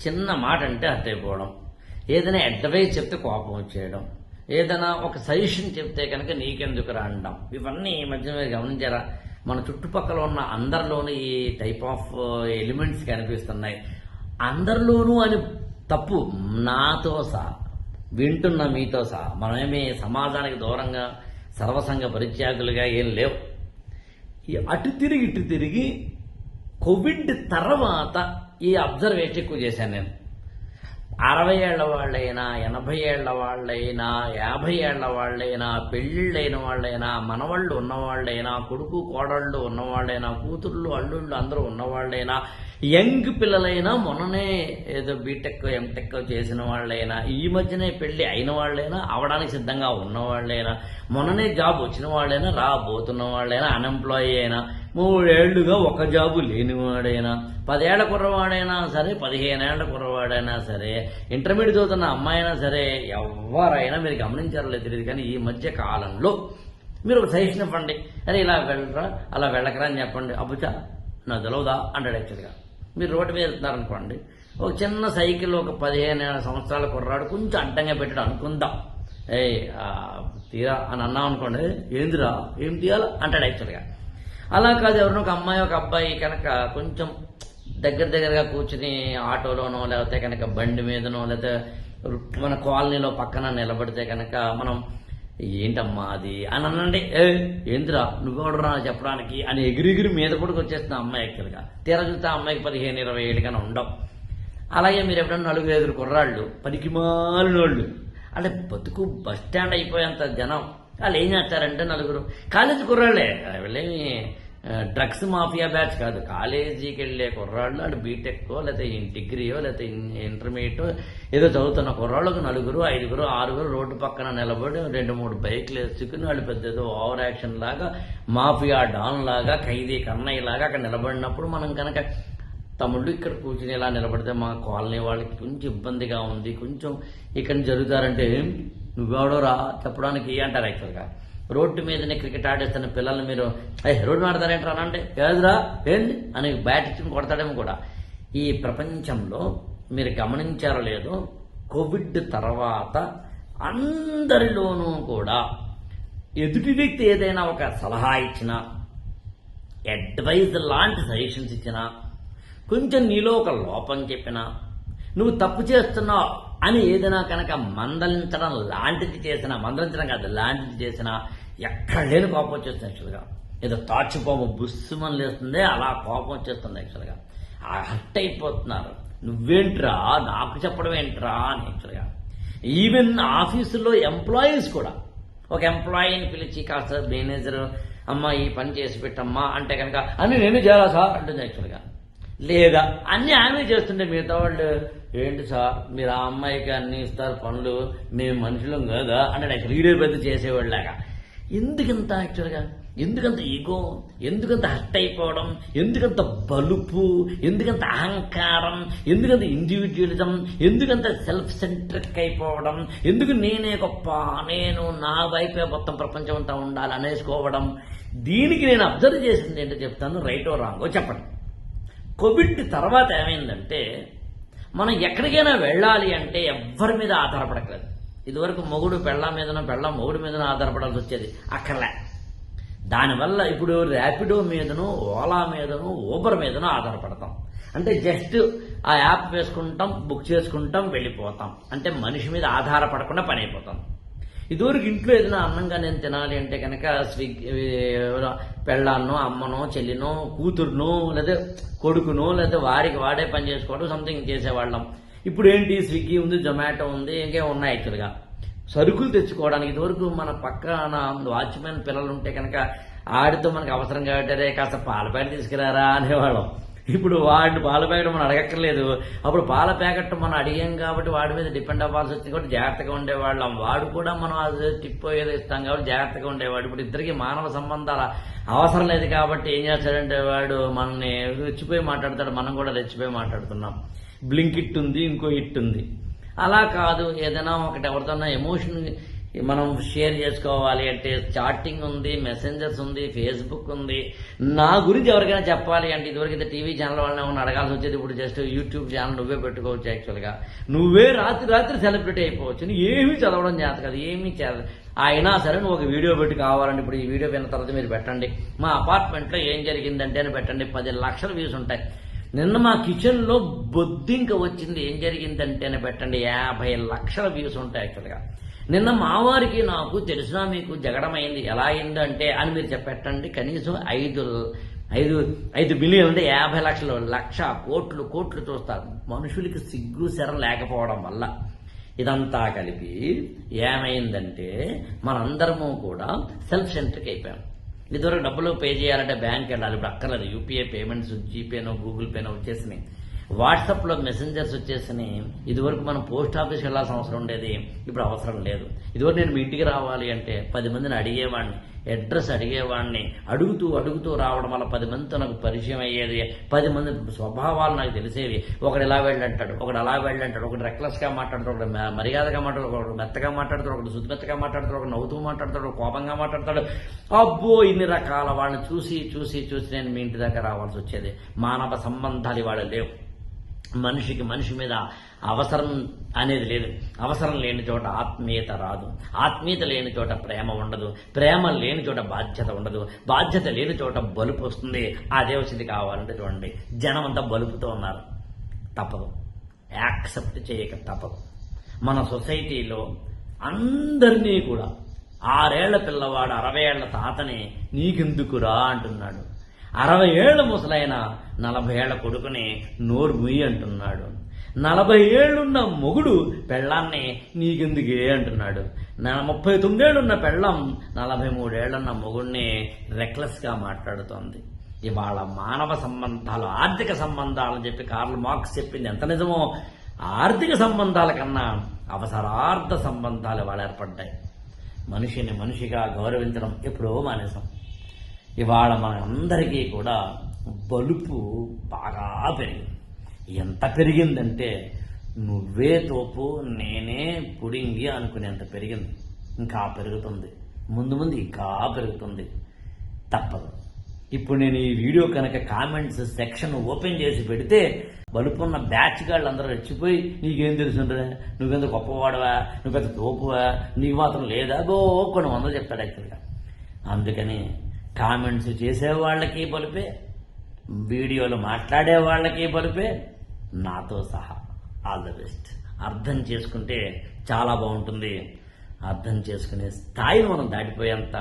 చిన్న మాట అంటే అట్టయిపోవడం, ఏదైనా అడ్వైస్ చెప్తే కోపం వచ్చేయడం, ఏదైనా ఒక సజెషన్ చెప్తే కనుక నీకెందుకు అనడం, ఇవన్నీ ఈ మధ్య మీరు గమనించారా? మన చుట్టుపక్కల ఉన్న అందరిలోనూ ఈ టైప్ ఆఫ్ ఎలిమెంట్స్ కనిపిస్తున్నాయి. అందరిలోనూ అని తప్పు, నాతో సహా, వింటున్న మీతో సహా. మనమేమి సమాజానికి దూరంగా సర్వసంగ పరిత్యాగులుగా ఏం లేవు. అటు తిరిగి ఇటు తిరిగి కోవిడ్ తర్వాత ఈ అబ్జర్వేషన్ ఎక్కువ చేశాను నేను. 60 ఏళ్ల వాళ్ళైనా, 80 ఏళ్ల వాళ్ళైనా, 50 ఏళ్ల వాళ్ళైనా, పెళ్ళిళ్ళైన వాళ్ళైనా, మనవాళ్ళు ఉన్నవాళ్ళైనా, కొడుకు కోడళ్ళు ఉన్నవాళ్ళైనా, కూతుళ్ళు అల్లుళ్ళు అందరూ ఉన్నవాళ్ళైనా, యంగ్ పిల్లలైనా, మొన్ననే ఏదో బీటెక్ ఎంటెక్ చేసిన వాళ్ళైనా, ఈ మధ్యనే పెళ్లి అయిన వాళ్ళైనా, అవడానికి సిద్ధంగా ఉన్నవాళ్ళైనా, మొన్ననే జాబ్ వచ్చిన వాళ్ళైనా, రాబోతున్న వాళ్ళైనా, అన్ఎంప్లాయీ అయినా, 3 ఏళ్లుగా ఒక జాబు లేనివాడైనా, 10 ఏళ్ల కుర్రవాడైనా సరే, 15 ఏళ్ల కుర్రవాడైనా సరే, ఇంటర్మీడియట్ చదువుతున్న అమ్మాయినా సరే, ఎవరైనా మీరు గమనించారో లేదు తెలియదు కానీ ఈ మధ్య కాలంలో మీరు ఒక సజెషన్ ఇవ్వండి, అరే ఇలా వెళ్ళరా, అలా వెళ్ళకరా అని చెప్పండి, అబ్బుచా నాకు తెలవదా అంటాడు. యాక్చువల్గా మీరు రోడ్డు మీద వెళ్తున్నారనుకోండి, ఒక చిన్న సైకిల్ ఒక 15 సంవత్సరాల కుర్రాడు కొంచెం అడ్డంగా పెట్టాడు అనుకుందాం, తీరా అని అన్నాం అనుకోండి, ఏందిరా ఏం తీయాలా అంటాడు యాక్చువల్గా. అలా కాదు, ఎవరినో ఒక అమ్మాయి ఒక అబ్బాయి కనుక కొంచెం దగ్గరగా కూర్చుని ఆటోలోనో లేకపోతే కనుక బండి మీదనో లేకపోతే మన కాలనీలో పక్కన నిలబడితే కనుక మనం ఏంటమ్మా అది అని అనండి, ఏందిరా నువ్వెవడరా చెప్పడానికి అని ఎగిరిగిరి మీద కూడా వచ్చేస్తున్న అమ్మాయి యాక్చువల్గా. తీరా చూస్తే ఆ అమ్మాయికి 15-20 ఏళ్ళు కానీ ఉండవు. అలాగే మీరు ఎప్పుడన్నా 4-5 కుర్రాళ్ళు పనికిమాలినోళ్ళు అంటే బతుకు బస్ స్టాండ్ అయిపోయేంత జనం, వాళ్ళు ఏం చేస్తారంటే 4 కాలేజీ కుర్రాళ్లే, వీళ్ళేమి డ్రగ్స్ మాఫియా బ్యాచ్ కాదు, కాలేజీకి వెళ్ళే కుర్రాళ్ళు, అటు బీటెక్కో లేకపోతే డిగ్రీయో లేకపోతే ఇంటర్మీడియట్ ఏదో చదువుతున్న కుర్రాళ్ళకు 4, 5, 6 రోడ్డు పక్కన నిలబడి 2-3 బైక్లు వేసుకుని వాళ్ళు పెద్ద ఏదో ఓవర్ యాక్షన్ లాగా, మాఫియా డాన్ లాగా, ఖైదీ కన్నయ్య లాగా అక్కడ నిలబడినప్పుడు మనం కనుక తమ్ముళ్ళు ఇక్కడ కూర్చుని ఇలా నిలబడితే మా కాలనీ వాళ్ళకి కొంచెం ఇబ్బందిగా ఉంది, కొంచెం ఇక్కడ జరుగుతారంటే నువ్వెవడోరా చెప్పడానికి అంటారు యాక్చువల్గా. రోడ్డు మీదనే క్రికెట్ ఆడేస్తున్న పిల్లల్ని మీరు రోడ్డు ఆడతారేంటారా అనంటే, ఏదిరా ఏంది అని బ్యాట్ ఇచ్చుకుని కొడతాడేమో కూడా. ఈ ప్రపంచంలో మీరు గమనించారో లేదో, కోవిడ్ తర్వాత అందరిలోనూ కూడా ఎదుటి వ్యక్తి ఏదైనా ఒక సలహా ఇచ్చినా, అడ్వైజ్ లాంటి సజెషన్స్ ఇచ్చినా, కొంచెం నీలో ఒక లోపం చెప్పినా, నువ్వు తప్పు చేస్తున్నావు అని ఏదైనా కనుక మందలించడం లాంటిది చేసినా, మందలించడం కాదు లాంటిది చేసినా, ఎక్కడ లేని కోపం వచ్చేస్తుంది యాక్చువల్గా. ఏదో తాచుపాము బుస్సుమని లేస్తుంది, అలా కోపం వచ్చేస్తుంది యాక్చువల్గా. హర్ట్ అయిపోతున్నారు, నువ్వేంట్రా నాకు చెప్పడం ఏంట్రా అని యాక్చువల్గా. ఈవెన్ ఆఫీసులో ఎంప్లాయీస్ కూడా ఒక ఎంప్లాయీని పిలిచి కాస్త మేనేజర్ అమ్మ ఈ పని చేసి పెట్టమ్మా అంటే కనుక అన్ని నేను చేయాలా సార్ అంటుంది యాక్చువల్గా. లేదా అన్ని ఆమె చేస్తుంటే మిగతా వాళ్ళు ఏంటి సార్ మీరు ఆ అమ్మాయికి అన్ని ఇస్తారు పనులు, మేము మనుషులం కదా అంటే రీడర్ పెద్ద చేసేవాళ్ళలాగా. ఎందుకంత యాక్చువల్గా, ఎందుకంత ఈగో, ఎందుకంత హర్ట్ అయిపోవడం, ఎందుకంత బలుపు, ఎందుకంత అహంకారం, ఎందుకంత ఇండివిజువలిజం, ఎందుకంత సెల్ఫ్ సెంట్రిక్ అయిపోవడం, ఎందుకు నేనే గొప్ప, నేను నా వైపే మొత్తం ప్రపంచం అంతా ఉండాలి అనేసుకోవడం. దీనికి నేను అబ్జర్వ్ చేసింది ఏంటో చెప్తాను, రైటో రాంగో చెప్పండి. కోవిడ్ తర్వాత ఏమైందంటే మనం ఎక్కడికైనా వెళ్ళాలి అంటే ఎవ్వరి మీద ఆధారపడకలేదు. ఇదివరకు మొగుడు పెళ్ళాం మీదనో, పెళ్ళాం మొగుడు మీదనో ఆధారపడాల్సి వచ్చేది, అక్కర్లే. దానివల్ల ఇప్పుడు ర్యాపిడో మీదనో, ఓలా మీదనో, ఊబర్ మీదనో ఆధారపడతాం. అంటే జస్ట్ ఆ యాప్ వేసుకుంటాం, బుక్ చేసుకుంటాం, వెళ్ళిపోతాం. అంటే మనిషి మీద ఆధారపడకుండా పని అయిపోతాం. ఇదివరకు ఇంట్లో ఏదైనా అన్నంగా నేను తినాలి అంటే కనుక స్విగ్గీ పెళ్ళాన్నో, అమ్మనో, చెల్లినో, కూతురునో, లేదా కొడుకునో, లేదా వారికి వాడే పని చేసుకోవడం సంథింగ్ చేసేవాళ్ళం. ఇప్పుడు ఏంటి, స్విగ్గీ ఉంది, జొమాటో ఉంది, ఇంకే ఉన్నాయి యాక్చువల్గా. సరుకులు తెచ్చుకోవడానికి ఇదివరకు మన పక్కన వాచ్మెన్ పిల్లలు ఉంటే కనుక ఆడితో మనకు అవసరం కాబట్టి అదే కాస్త పాల ప్యాకెట్ తీసుకురారా అనేవాళ్ళం. ఇప్పుడు వాడిని పాల ప్యాకెట్ మనం అడగక్కర్లేదు. అప్పుడు పాల ప్యాకెట్ మనం అడిగాం కాబట్టి వాడి మీద డిపెండ్ అవ్వాల్సి వచ్చింది కాబట్టి జాగ్రత్తగా ఉండేవాళ్ళం. వాడు కూడా మనం అది టిప్ ఏదో ఇస్తాం కాబట్టి జాగ్రత్తగా ఉండేవాడు. ఇప్పుడు ఇద్దరికి మానవ సంబంధాల అవసరం లేదు కాబట్టి ఏం చేస్తాడంటే వాడు మనల్ని రెచ్చిపోయి మాట్లాడతాడు, మనం కూడా రెచ్చిపోయి మాట్లాడుతున్నాం. బ్లింక్ ఇట్ ఉంది, ఇంకో ఇట్ ఉంది. అలా కాదు, ఏదైనా ఒకటి ఎవరితోన్నా ఎమోషన్ మనం షేర్ చేసుకోవాలి అంటే చాటింగ్ ఉంది, మెసెంజర్స్ ఉంది, ఫేస్బుక్ ఉంది. నా గురించి ఎవరికైనా చెప్పాలి అంటే ఇదివరకు అయితే టీవీ ఛానల్ వాళ్ళని ఏమన్నా అడగాల్సి వచ్చేది, ఇప్పుడు జస్ట్ యూట్యూబ్ ఛానల్ నువ్వే పెట్టుకోవచ్చు. యాక్చువల్గా నువ్వే రాత్రి సెలబ్రిటీ అయిపోవచ్చు. నువ్వు ఏమీ చదవడం చేత కదా, ఏమీ చేత అయినా సరే నువ్వు ఒక వీడియో పెట్టి కావాలంటే ఇప్పుడు ఈ వీడియో విన్న తర్వాత మీరు పెట్టండి, మా అపార్ట్మెంట్లో ఏం జరిగిందంటే అని పెట్టండి, 10 లక్షల వ్యూస్ ఉంటాయి. నిన్న మా కిచెన్లో బొద్దింక వచ్చింది ఏం జరిగిందంటేనే పెట్టండి, 50 లక్షల వ్యూస్ ఉంటాయి. యాక్చువల్గా నిన్న మావారికి నాకు తెలిసినా మీకు జగడమైంది, ఎలా అయిందంటే అని మీరు చెప్పెట్టండి, కనీసం 5 బిలియన్ అంటే 50 లక్షలు, లక్ష, కోట్లు చూస్తారు. మనుషులకి సిగ్గు శరం లేకపోవడం వల్ల ఇదంతా కలిపి ఏమైందంటే మనందరము కూడా సెల్ఫ్ సెంట్రిక్ అయిపోయాం. ఇదివరకు డబ్బులు పే చేయాలంటే బ్యాంక్ వెళ్ళాలి, ఇప్పుడు అక్కర్లేదు. యూపీఐ పేమెంట్స్, జీపేనో గూగుల్ పేనో వచ్చేసినాయి, వాట్సాప్లో మెసెంజర్స్ వచ్చేసినాయి. ఇదివరకు మనం పోస్ట్ ఆఫీస్కి వెళ్ళాల్సిన అవసరం ఉండేది, ఇప్పుడు అవసరం లేదు. ఇదివరకు నేను మీ ఇంటికి రావాలి అంటే 10 మందిని అడిగేవాడిని, అడ్రస్ అడిగేవాడిని, అడుగుతూ రావడం వల్ల 10 మందితో నాకు పరిచయం అయ్యేది, 10 మంది స్వభావాలు నాకు తెలిసేవి. ఒకడు ఇలా వెళ్ళంటాడు, ఒకడు అలా వెళ్ళంటాడు, ఒకటి రెక్లెస్గా మాట్లాడతాడు, ఒకటి మర్యాదగా మాట్లాడతాడు, ఒకటి మెత్తగా మాట్లాడతాడు, ఒకటి శుద్ధిమెత్తగా మాట్లాడతాడు, ఒకటి నవ్వుతూ మాట్లాడతాడు, ఒకటి కోపంగా మాట్లాడతాడు. అబ్బో ఇన్ని రకాల వాళ్ళని చూసి నేను మీ ఇంటి దగ్గర రావాల్సి వచ్చేది. మానవ సంబంధాలు ఇవాళ లేవు. మనిషి మీద అవసరం అనేది లేదు. అవసరం లేని చోట ఆత్మీయత రాదు, ఆత్మీయత లేని చోట ప్రేమ ఉండదు, ప్రేమ లేని చోట బాధ్యత ఉండదు, బాధ్యత లేని చోట బలుపు వస్తుంది. అదే వచ్చింది. కావాలంటే చూడండి, జనం అంతా బలుపుతో ఉన్నారు. తప్పదు, యాక్సెప్ట్ చేయక తప్పదు. మన సొసైటీలో అందరినీ కూడా 6 ఏళ్ల పిల్లవాడు 60 ఏళ్ల తాతని నీకెందుకురా అంటున్నాడు, 60 ఏళ్ల ముసలైన 40 ఏళ్ల కొడుకుని నోరు ముయ్యి అంటున్నాడు, 40 ఏళ్లున్న మొగుడు పెళ్ళాన్ని నీకెందుకే అంటున్నాడు, 39 ఏళ్లున్న పెళ్ళం 43 ఏళ్లున్న మొగుడిని రెక్లెస్గా మాట్లాడుతోంది. ఇవాళ మానవ సంబంధాలు, ఆర్థిక సంబంధాలని చెప్పి కార్ల్ మార్క్స్ చెప్పింది ఎంత నిజమో, ఆర్థిక సంబంధాల కన్నా అవసరార్థ సంబంధాలు ఇవాళ ఏర్పడ్డాయి. మనిషిని మనిషిగా గౌరవించడం ఎప్పుడో మానేసాం. ఇవాళ మనందరికీ కూడా బలుపు బాగా పెరిగింది. ఎంత పెరిగిందంటే నువ్వే తోపు నేనే పుడింగి అనుకునేంత పెరిగింది. ఇంకా పెరుగుతుంది, ముందు ఇంకా పెరుగుతుంది. తప్పదు. ఇప్పుడు నేను ఈ వీడియో కనుక కామెంట్స్ సెక్షన్ ఓపెన్ చేసి పెడితే బలుపున్న బ్యాచ్ గాళ్ళు అందరూ రెచ్చిపోయి నీకేం తెలుసుంటే, నువ్వెంత గొప్పవాడవా, నువ్వెంత తోపువా, నీకు మాత్రం లేదా, కొన్ని వందలు చెప్తాడు యాక్చువల్గా. అందుకని కామెంట్స్ చేసేవాళ్ళకి బలుపే, వీడియోలు మాట్లాడే వాళ్ళకి బలుపే, నాతో సహా. All the best. అర్థం చేసుకుంటే చాలా బాగుంటుంది. అర్థం చేసుకునే స్థాయిని మనం దాటిపోయేంత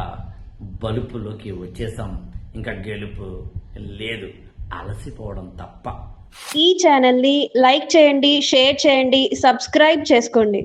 బలుపులోకి వచ్చేసాం. ఇంకా గెలుపు లేదు, అలసిపోవడం తప్ప. ఈ ఛానల్ని లైక్ చేయండి, షేర్ చేయండి, సబ్స్క్రైబ్ చేసుకోండి.